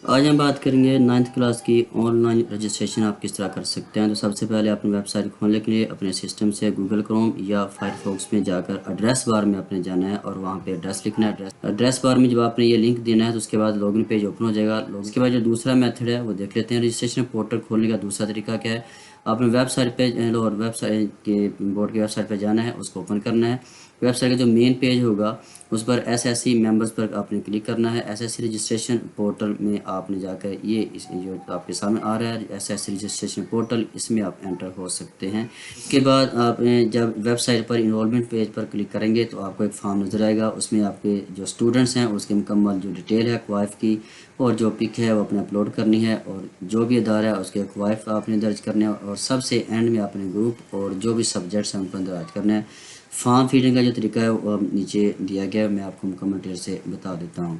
آج ہم بات کریں گے 9th کلاس کی آن لائن رجسٹریشن آپ کس طرح کر سکتے ہیں۔ تو سب سے پہلے اپنی ویب سائٹ کھولنے کے لیے اپنے سسٹم سے گوگل کروم یا فائر فاکس میں جا کر ایڈریس بار میں اپنے جانا ہے اور وہاں پہ ایڈریس لکھنا ہے۔ ایڈریس بار میں جب آپ نے یہ لنک دینا ہے تو اس کے بعد لاگن پیج اوپن ہو جائے گا۔ اس کے بعد جو دوسرا میتھڈ ہے وہ دیکھ لیتے ہیں۔ رجسٹریشن پورٹل کھولنے کا دوسرا طریقہ کیا ہے؟ آپ نے ویب سائٹ پہ اور ویب سائٹ کے بورڈ کی ویب سائٹ پہ جانا ہے، اس کو اوپن کرنا ہے۔ ویب سائٹ کا جو مین پیج ہوگا اس پر ایس ایس سی ممبرس پر آپ نے کلک کرنا ہے۔ S S C registration portal میں آپ نے جا کر یہ جو آپ کے سامنے آ رہا ہے S S C registration portal, اس میں آپ انٹر ہو سکتے ہیں۔ اس کے بعد آپ جب ویب سائٹ پر انرولمنٹ پیج پر کلک کریں گے تو آپ کو ایک فارم نظر آئے گا۔ اس میں آپ کے جو اسٹوڈنٹس ہیں اس کی مکمل جو ڈیٹیل ہے کوائف کی اور جو پک ہے وہ اپنے اپلوڈ کرنی ہے، اور جو بھی ادارہ ہے اس کے کوائف آپ نے درج کرنے ہے، اور سب سے اینڈ میں اپنے گروپ اور جو بھی سبجیکٹس ہیں ان کو درج کرنا ہے۔ فارم فیڈنگ کا جو طریقہ ہے وہ نیچے دیا گیا ہے، میں آپ کو مکمل ڈیٹیل سے بتا دیتا ہوں۔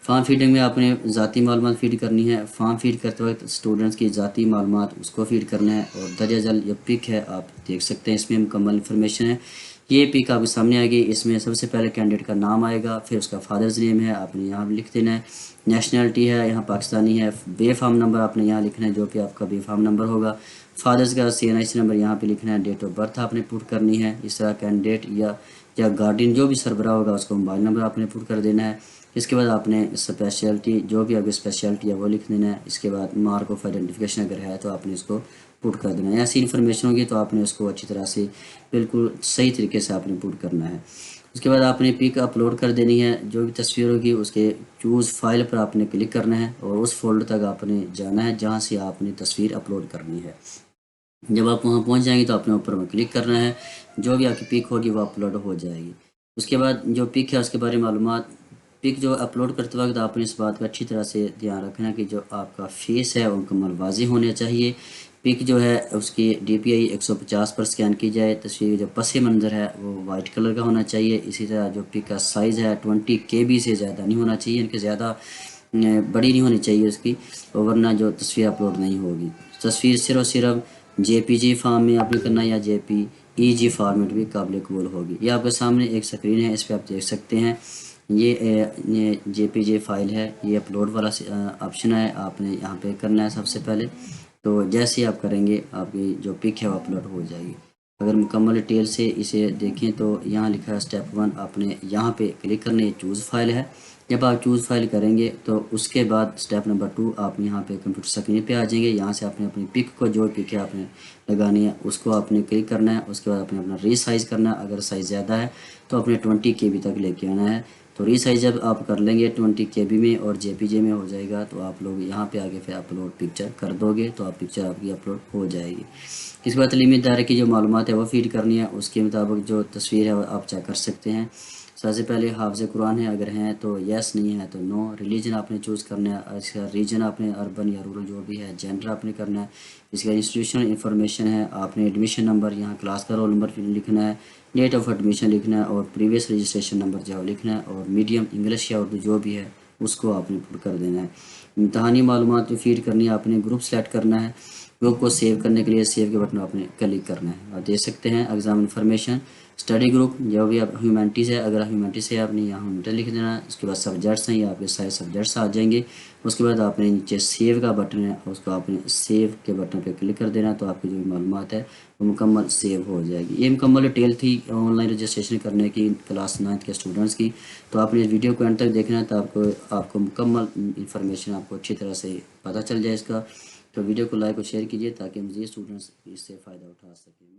فارم فیڈنگ میں آپ نے ذاتی معلومات فیڈ کرنی ہے۔ فارم فیڈ کرتے وقت اسٹوڈنٹس کی ذاتی معلومات اس کو فیڈ کرنا ہے، اور درجہ ذیل جو پک ہے آپ دیکھ سکتے ہیں، اس میں مکمل انفارمیشن ہے۔ یہ پک آپ کے سامنے آئے گی۔ اس میں سب سے پہلے کینڈیڈیٹ کا نام آئے گا، پھر اس کا فادرز نیم ہے آپ نے یہاں لکھ دینا ہے، نیشنلٹی ہے یہاں پاکستانی ہے، بے فارم نمبر آپ نے یہاں لکھنا ہے جو کہ آپ کا بے فارم نمبر ہوگا، فادرز کا CNIC نمبر یہاں پہ لکھنا ہے، ڈیٹ آف برتھ آپ نے پٹ کرنی ہے۔ اس طرح کینڈیڈیٹ یا گارڈین جو بھی سربراہ ہوگا اس کو موبائل نمبر آپ نے پٹ کر دینا ہے۔ اس کے بعد آپ نے اسپیشلٹی جو بھی آپ کی اسپیشلٹی ہے وہ لکھ دینا ہے۔ اس کے بعد مارک آف آئیڈینٹیفیکیشن اگر ہے تو آپ نے اس کو پٹ کر دینا ہے۔ ایسی انفارمیشن ہوگی تو آپ نے اس کو اچھی طرح سے بالکل صحیح طریقے سے آپ نے پٹ کرنا ہے۔ اس کے بعد آپ نے پک اپلوڈ کر دینی ہے۔ جو بھی تصویر ہوگی اس کے چوز فائل پر آپ نے کلک کرنا ہے اور اس فولڈر تک آپ نے جانا ہے جہاں سے آپ نے تصویر اپلوڈ کرنی ہے۔ جب آپ وہاں پہنچ جائیں گے تو آپ نے اوپر میں کلک کرنا ہے، جو بھی آپ کی پک ہوگی وہ اپلوڈ ہو جائے گی۔ اس کے بعد جو پک ہے اس کے بارے میں معلومات، پک جو اپلوڈ کرتے وقت آپ نے اس بات کا اچھی طرح سے دھیان رکھنا ہے کہ جو آپ کا فیس ہے وہ مکمل واضح ہونا چاہیے۔ پک جو ہے اس کی DPI 150 پر سکین کی جائے۔ تصویر جو پس منظر ہے وہ وائٹ کلر کا ہونا چاہیے۔ اسی طرح جو پک کا سائز ہے 20 KB سے زیادہ نہیں ہونا چاہیے، ان کے زیادہ بڑی نہیں ہونی چاہیے اس کی، ورنہ جو تصویر اپلوڈ نہیں ہوگی۔ تصویر صرف JPG فارم میں آپ نے کرنا ہے یا JPEG فارمیٹ بھی قابل قبول ہوگی۔ یہ آپ کے سامنے ایک سکرین ہے، اس پہ آپ دیکھ سکتے ہیں یہ JPG فائل ہے، یہ اپلوڈ والا آپشن ہے، آپ نے یہاں پہ کرنا ہے سب سے پہلے۔ تو جیسے ہی آپ کریں گے آپ کی جو پک ہے وہ اپلوڈ ہو جائے گی۔ اگر مکمل ڈیٹیل سے اسے دیکھیں تو یہاں لکھا ہے اسٹیپ 1، آپ نے یہاں پہ کلک کرنا ہے، یہ چوز فائل ہے۔ جب آپ چوز فائل کریں گے تو اس کے بعد اسٹیپ نمبر 2 آپ یہاں پہ کمپیوٹر اسکرین پہ آ جائیں گے۔ یہاں سے آپ نے اپنی پک کو جو پک ہے آپ نے لگانی ہے اس کو آپ نے کلک کرنا ہے۔ اس کے بعد آپ نے اپنا ری سائز کرنا ہے، اگر سائز زیادہ ہے تو اپنے 20 KB تک لے کے آنا ہے۔ تو ری سائز جب آپ کر لیں گے 20 KB میں اور JPG میں ہو جائے گا تو آپ لوگ یہاں پہ آگے پھر اپلوڈ پکچر کر دو گے تو آپ پکچر آپ کی اپلوڈ ہو جائے گی۔ اس کے بعد تعلیمی ادارے کی جو معلومات ہے وہ فیڈ کرنی ہے، اس کے مطابق جو تصویر ہے وہ آپ چیک کر سکتے ہیں۔ سب سے پہلے حافظ قرآن ہے، اگر ہیں تو یس، نہیں ہے تو نو۔ ریلیجن آپ نے چوز کرنا ہے، اس کا ریجن آپ نے اربن یا رورل جو بھی ہے، جینڈر آپ نے کرنا ہے۔ اس کا انسٹیٹیوشنل انفارمیشن ہے، آپ نے ایڈمیشن نمبر یہاں کلاس کا رول نمبر لکھنا ہے، ڈیٹ آف ایڈمیشن لکھنا ہے، اور پریویس رجسٹریشن نمبر جو ہے لکھنا ہے، اور میڈیم انگلش یا اردو جو بھی ہے اس کو آپ نے پٹ کر دینا ہے۔ امتحانی معلومات فیڈ کرنی ہے، آپ نے گروپ سلیکٹ کرنا ہے، گروپ کو سیو کرنے کے لیے سیو کے بٹن آپ نے کلک کرنا ہے۔ آپ دیکھ سکتے ہیں ایگزام انفارمیشن، اسٹڈی گروپ جو بھی آپ ہیومینٹیز ہے، اگر ہیومینٹیز ہے آپ نے یہاں ہیومینٹیز لکھ دینا ہے۔ اس کے بعد سبجیکٹس ہیں، یہ آپ کے سارے سبجیکٹس آ جائیں گے۔ اس کے بعد آپ نے نیچے سیو کا بٹن ہے، اس کو آپ نے سیو کے بٹن پہ کلک کر دینا تو آپ کی جو بھی معلومات ہے وہ مکمل سیو ہو جائے گی۔ یہ مکمل ڈیٹیل تھی آن لائن رجسٹریشن کرنے کی کلاس 9 کے اسٹوڈنٹس کی۔ تو آپ نے اس ویڈیو کو اینڈ تک دیکھنا ہے تو آپ کو مکمل انفارمیشن آپ کو اچھی طرح سے پتہ چل جائے اس کا۔ تو ویڈیو کو لائک اور شیئر کیجیے تاکہ مزید اسٹوڈنٹس اس سے فائدہ اٹھا سکیں۔